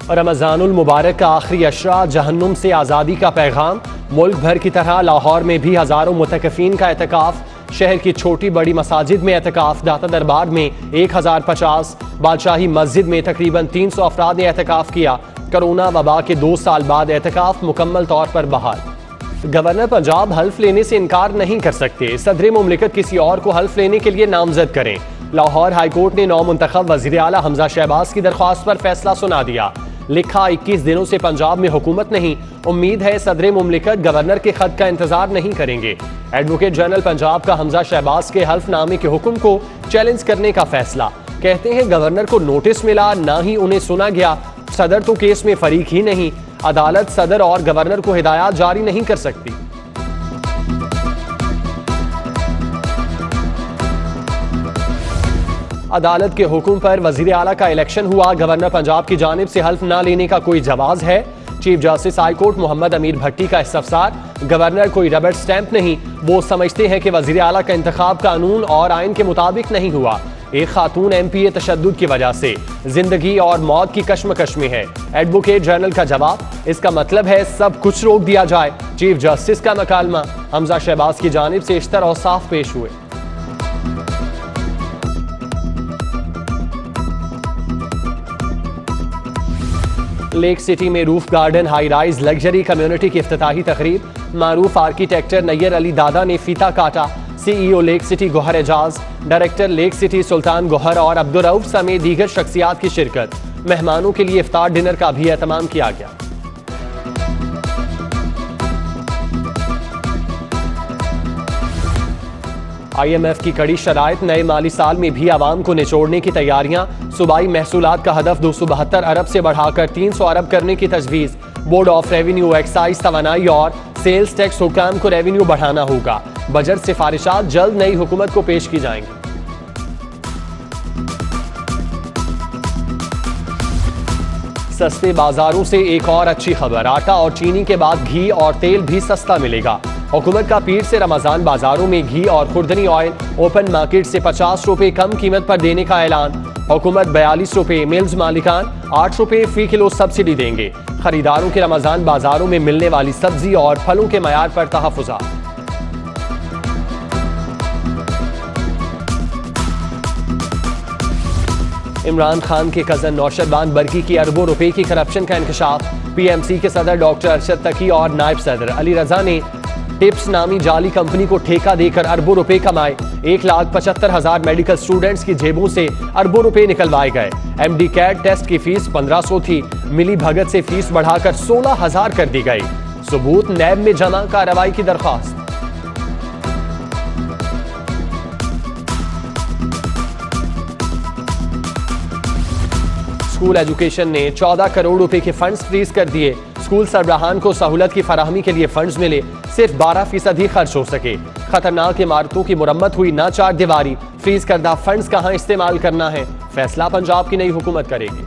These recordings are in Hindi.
रमज़ानुल मुबारक का आखिरी अशरा, जहन्नुम से आज़ादी का पैगाम। मुल्क भर की तरह लाहौर में भी हज़ारों मुतकफ़ीन का एतकाफ़। शहर की छोटी बड़ी मसाजिद में एतकाफ़। दाता दरबार में 1050, बादशाही मस्जिद में तकरीबन 300 अफराद ने एतकाफ़ किया। कोरोना वबा के 2 साल बाद एतकाफ़ मुकम्मल तौर पर बहाल। गवर्नर पंजाब हल्फ लेने से इनकार नहीं कर सकते। सदर मुमलिकत किसी और को हल्फ लेने के लिए नामजद करें। लाहौर हाईकोर्ट ने नौमुंतखब वज़ीर आला हमजा शहबाज की दरख्वास्त पर फैसला सुना दिया। लिखा, 21 दिनों से पंजाब में हुकूमत नहीं, उम्मीद है सदर मुमलिकत गवर्नर के खत का इंतजार नहीं करेंगे। एडवोकेट जनरल पंजाब का हमजा शहबाज के हल्फनामे के हुक्म को चैलेंज करने का फैसला। कहते हैं गवर्नर को नोटिस मिला, ना ही उन्हें सुना गया। सदर तो केस में फरीक ही नहीं। अदालत सदर और गवर्नर को हिदायत जारी नहीं कर सकती। अदालत के हुक्म पर वजीर आला का इलेक्शन हुआ। गवर्नर पंजाब की जानिब से हल्फ न लेने का कोई जवाज है? Chief justice high court Mohammad Amir Bhatti का इस्तफसार। गवर्नर कोई रबर स्टैंप नहीं, वो समझते हैं कि वजीर आला का इंतखाब कानून और आइन के मुताबिक नहीं हुआ। एक खातून MP तशद्दुद की वजह से जिंदगी और मौत की कश्मकश में है। एडवोकेट जनरल का जवाब, इसका मतलब है सब कुछ रोक दिया जाए। चीफ जस्टिस का मकालमा, हमजा शहबाज की जानिब से इश्तर और साफ पेश हुए। लेक सिटी में roof garden high rise luxury community की इफ्तिताही तकरीब। मारूफ आर्किटेक्टर नैयर अली दादा ने फीता काटा। CEO Lake City Gohar Ejaz, director Lake City Sultan Gohar और अब्दुर्रऊफ समेत दीगर शख्सियात की शिरकत। मेहमानों के लिए इफ्तार डिनर का भी एहतमाम किया गया। IMF की कड़ी शराइत, नए माली साल में भी आवाम को निचोड़ने की तैयारियां। सूबाई महसूलात का हदफ 272 अरब से बढ़ाकर 300 अरब करने की तजवीज़। बोर्ड ऑफ रेवेन्यू, एक्साइज, तवानाई और सेल्स टैक्स हुकाम को रेवेन्यू बढ़ाना होगा। बजट सिफारिशात जल्द नई हुकूमत को पेश की जाएंगी। सस्ते बाजारों से एक और अच्छी खबर, आटा और चीनी के बाद घी और तेल भी सस्ता मिलेगा। हुकूमत का पीर से रमजान बाजारों में घी और खुर्दनी ऑयल ओपन मार्केट से 50 रुपए कम कीमत पर देने का ऐलान। हुकूमत 42 रुपए, मिल्स मालिकान 8 रुपए फी किलो सब्सिडी देंगे। खरीदारों के रमजान बाजारों में मिलने वाली सब्जी और फलों के मयार पर तहफ़्फ़ुज़ात। इमरान खान के कजन नौशद बान बर्की की अरबों रुपए की करप्शन का इंकशाफ। PMC के सदर डॉक्टर अरशद तकी और नायब सदर अली रजा ने टिप्स नामी जाली कंपनी को ठेका देकर अरबों रुपए कमाए। 1,75,000 मेडिकल स्टूडेंट्स की जेबों से अरबों रुपए निकलवाए गए। MD कैट टेस्ट की फीस 1500 थी, मिली भगत से फीस बढ़ाकर 16,000 कर दी गई। सबूत नैब में जमा, कार्रवाई की दरख्वास्त। स्कूल एजुकेशन ने 14 करोड़ रुपए के फंड्स फ्रीज कर दिए। स्कूल सरबराहान को सहूलत की फराहमी के लिए फंड्स मिले, सिर्फ 12% ही खर्च हो सके। खतरनाक इमारतों की मुरम्मत हुई, ना चार दीवारी। फ्रीज करदा फंड्स कहां इस्तेमाल करना है, फैसला पंजाब की नई हुकूमत करेगी।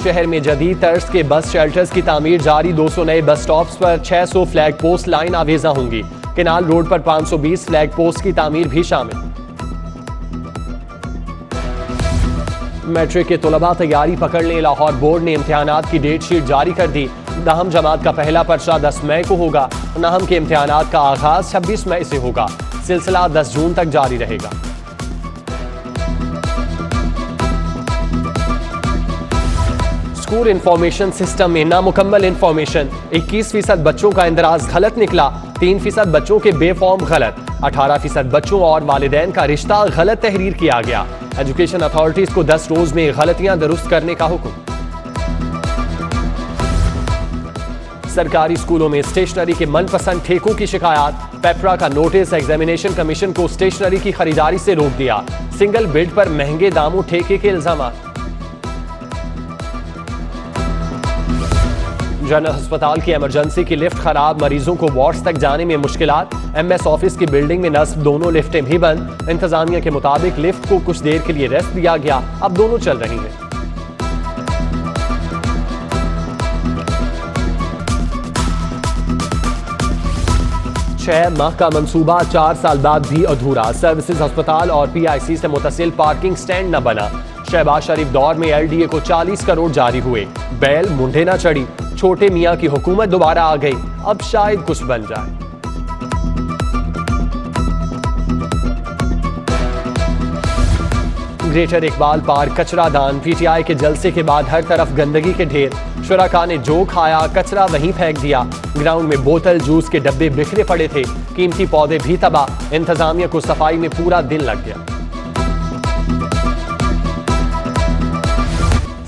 शहर में जदीद तर्ज के बस शेल्टर्स की तामीर जारी। 200 नए बस स्टॉप्स पर 600 फ्लैग पोस्ट लाइन आवेजा होंगी। केनाल रोड पर 520 फ्लैग पोस्ट की तामीर भी शामिल। मैट्रिक के तुलबा तैयारी पकड़ लें। लाहौर बोर्ड ने इम्तिहानात की डेट शीट जारी कर दी। नाहम जमात का पहला पर्चा 10 मई को होगा। नाहम के इम्तिहानात का आगाज 26 मई से होगा। सिलसिला 10 जून तक जारी रहेगा। स्कूल इंफॉर्मेशन सिस्टम में नामुकम्मल इंफॉर्मेशन। 21% बच्चों का इंदराज गलत निकला। 3% बच्चों के बेफॉर्म गलत। 18% बच्चों और वालिदैन का रिश्ता गलत तहरीर किया गया। एजुकेशन अथॉरिटीज को 10 रोज में गलतियां दुरुस्त करने का हुक्म। सरकारी स्कूलों में स्टेशनरी के मनपसंद ठेकों की शिकायत। पेपरा का नोटिस एग्जामिनेशन कमीशन को स्टेशनरी की खरीदारी से रोक दिया। सिंगल बिड पर महंगे दामों ठेके के इल्जाम। जनरल अस्पताल की इमरजेंसी की लिफ्ट खराब, मरीजों को वार्ड्स तक जाने में मुश्किलात। MS ऑफिस की बिल्डिंग में नस्ब, दोनों लिफ्टें भी बंद। इंतजामिया के मुताबिक लिफ्ट को कुछ देर के लिए रेस्ट दिया गया, अब दोनों चल रही हैं। 6 माह का मंसूबा 4 साल बाद भी अधूरा। सर्विसेज अस्पताल और PIC से मुतसिल पार्किंग स्टैंड न बना। शहबाज शरीफ दौर में LDA को 40 करोड़ जारी हुए। बैल मुंडे न चढ़ी। छोटे मियां की हुकूमत दोबारा आ गई, अब शायद कुछ बन जाए। ग्रेटर इकबाल पार्क कचरा दान। PTI के जलसे के बाद हर तरफ गंदगी के ढेर। शुरका ने जो खाया कचरा वहीं फेंक दिया। ग्राउंड में बोतल जूस के डब्बे बिखरे पड़े थे। कीमती पौधे भी तबाह। इंतजामिया को सफाई में पूरा दिन लग गया।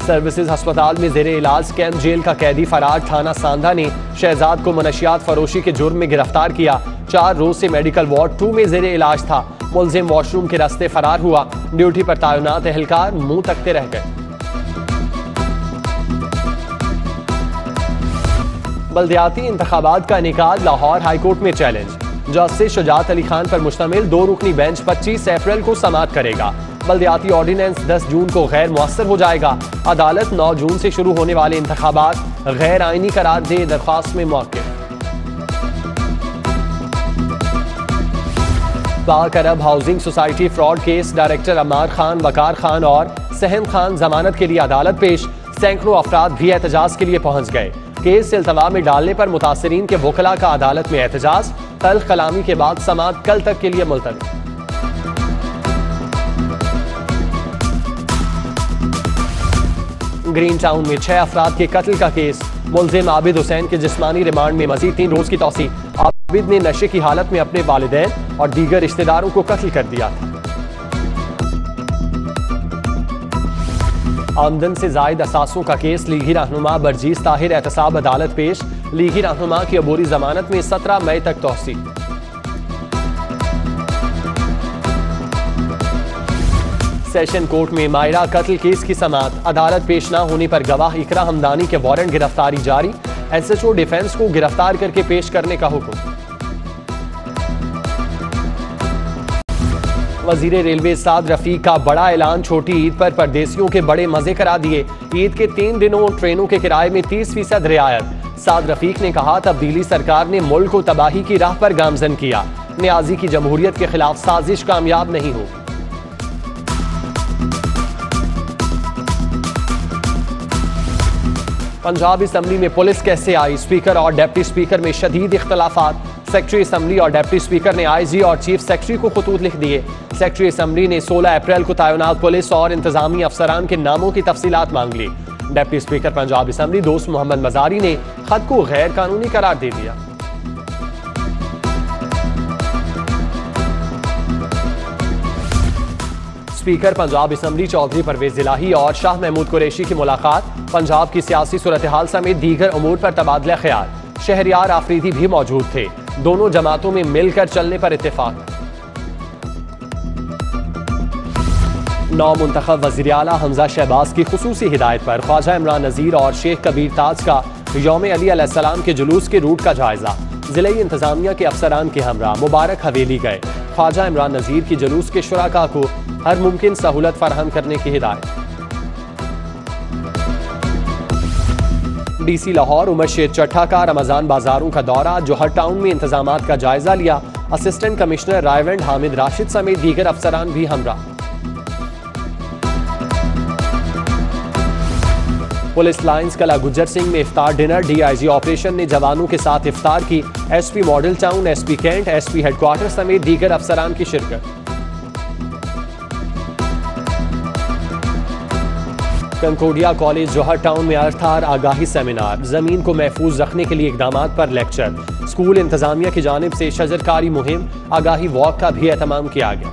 सर्विसेज अस्पताल में जेरे इलाज कैंप जेल का कैदी फरार। थाना सांधा ने शहजाद को मनशियात फरोशी के जुर्म में गिरफ्तार किया। 4 रोज से मेडिकल वार्ड 2 में जेरे इलाज था। मुलजिम वॉशरूम के रास्ते फरार हुआ। ड्यूटी पर तैनात एहलकार मुंह तकते रह गए। बल्दियाती इंतखाबात का इनेकाद। लाहौर हाईकोर्ट में चैलेंज। जस्टिस शुजात अली खान पर मुश्तमिल 2 रुकनी बेंच 25 अप्रैल को समाअत करेगा। बल्दियाती ऑर्डिनेंस 10 जून को गैर मुअस्सर हो जाएगा। अदालत 9 जून से शुरू होने वाले इंतखाबात गैर आईनी करार दे। दरख्वास्त में मौके। Pak Arab housing society fraud case. Director Ammar Khan, Waqar Khan और सहम खान जमानत के लिए अदालत पेश। सैकड़ों अफराद भी एहतजाज के लिए पहुंच गए। केस इल्तवा में डालने पर मुतासरीन के वकला का अदालत में एहतजाज। तल्ख कलामी के बाद समाअत कल तक के लिए मुलतवी। ग्रीन टाउन में 6 अफराद के कत्ल का केस। मुलजिम आबिद हुसैन के जिस्मानी रिमांड में मजीद 3 रोज की तौसी। आबिद ने नशे की हालत में अपने वालिदैन और दीगर रिश्तेदारों को कत्ल कर दिया था। आमदन से जायद असासों का केस। लीगी रहनुमा बरजीस ताहिर एहतसाब अदालत पेश। लीगी रहनुमा की अबूरी जमानत में 17 मई तक तौसी। सेशन कोर्ट में मायरा कत्ल केस की समाअत। अदालत पेश न होने पर गवाह इकरा हमदानी के वारंट गिरफ्तारी जारी। SHO डिफेंस को गिरफ्तार करके पेश करने का हुक्म। वजीर रेलवे साद रफीक का बड़ा ऐलान। छोटी ईद पर परदेसियों के बड़े मजे करा दिए। ईद के 3 दिनों ट्रेनों के किराए में 30% रियायत। साद रफीक ने कहा, तब्दीली सरकार ने मुल्क को तबाही की राह पर गामजन किया। न्याजी की जमहूरियत के खिलाफ साजिश कामयाब नहीं हो। पंजाब असम्बली में पुलिस कैसे आई। स्पीकर और डिप्टी स्पीकर में शदीद इख्तलाफात। सेक्रेटरी असम्बली और डिप्टी स्पीकर ने IG और चीफ सेक्रेटरी को खतूत लिख दिए। सेक्रेटरी असम्बली ने 16 अप्रैल को तैनात पुलिस और इंतजामी अफसरान के नामों की तफसीलात मांग ली। डिप्टी स्पीकर पंजाब असम्बली दोस्त मोहम्मद मजारी ने खत को गैर कानूनी करार दे दिया। स्पीकर पंजाब असम्बली चौधरी परवेज इलाही और शाह महमूद कुरैशी की मुलाकात। पंजाब की सियासी सूरत हाल समेत दीगर उमूर पर तबादला ख्याल। शहरियार आफरीदी भी मौजूद थे। दोनों जमातों में मिलकर चलने पर इत्तेफाक। नौ मुंतखब वज़ीर आला हमजा शहबाज की खुसूसी हिदायत पर ख्वाजा इमरान नज़ीर और शेख कबीर ताज का यौम अली अलैहिस्सलाम के जुलूस के रूट का जायजा। ज़िले इंतजामिया के अफसरान के हमरा मुबारक हवेली गए। ख्वाजा इमरान नज़ीर की जुलूस के शुराका को हर मुमकिन सहूलत फराहम करने की हिदायत। DC लाहौर उमर शेर चट्ठा का रमजान बाजारों का दौरा। जोहर टाउन में इंतजामात का जायजा लिया। असिस्टेंट कमिश्नर रायवेंड हामिद राशिद समेत दीगर अफसरान भी हमरा। पुलिस लाइन्स कला गुज्जर सिंह में इफ्तार डिनर। DIG ऑपरेशन ने जवानों के साथ इफ्तार की। SP Model Town, SP Cantt, SP headquarter समेत दीगर अफसरान की शिरकत। कंकोडिया कॉलेज जोहर टाउन में अर्थार आगाही सेमिनार। जमीन को महफूज रखने के लिए इकदामात पर लेक्चर। स्कूल इंतजामिया की जानिब से शजरकारी मुहिम आगाही वॉक का भी एहतमाम किया गया।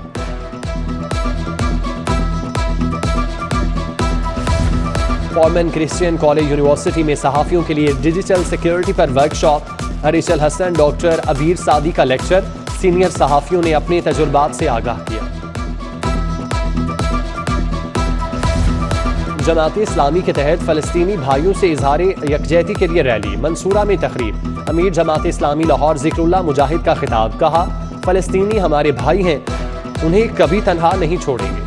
फॉर्मन क्रिश्चियन कॉलेज यूनिवर्सिटी में सहाफियों के लिए डिजिटल सिक्योरिटी पर वर्कशॉप। हरीशल हसन, डॉक्टर अबीर सादी का लेक्चर। सीनियर सहाफियों ने अपने तजुर्बात से आगाह किया। जमात इस्लामी के तहत फ़लस्तीनी भाइयों से इजहार यकजहती के लिए रैली। मंसूरा में तकरीब। अमीर जमात इस्लामी लाहौर ज़िक्रुल्लाह मुजाहिद का खिताब। कहा, फ़लस्तीनी हमारे भाई हैं, उन्हें कभी तन्हा नहीं छोड़ेंगे।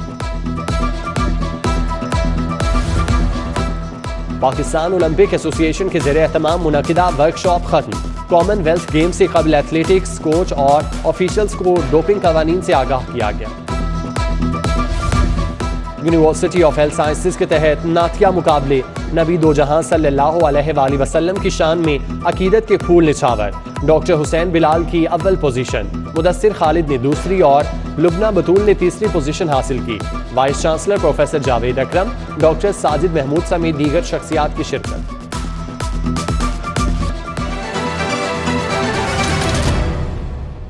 पाकिस्तान ओलंपिक एसोसिएशन के ज़रिए एहतमाम मुनक़िदा वर्कशॉप खत्म। कॉमनवेल्थ गेम से कबल एथलेटिक्स कोच और ऑफिशियल्स को डोपिंग कवानीन से आगाह किया गया। यूनिवर्सिटी ऑफ हेल्थ साइंसेज के तहत नातिया मुकाबले नबी दो जहां सल्लल्लाहु अलैहि वसल्लम की शान में अकीदत के फूल निछावर। डॉक्टर हुसैन बिलाल की अव्वल पोजीशन, मुदस्सिर खालिद ने दूसरी और लुबना बतूल ने तीसरी पोजीशन हासिल की। वाइस चांसलर प्रोफेसर जावेद अकरम, डॉक्टर साजिद महमूद समेत दीगर शख्सियात की शिरकत।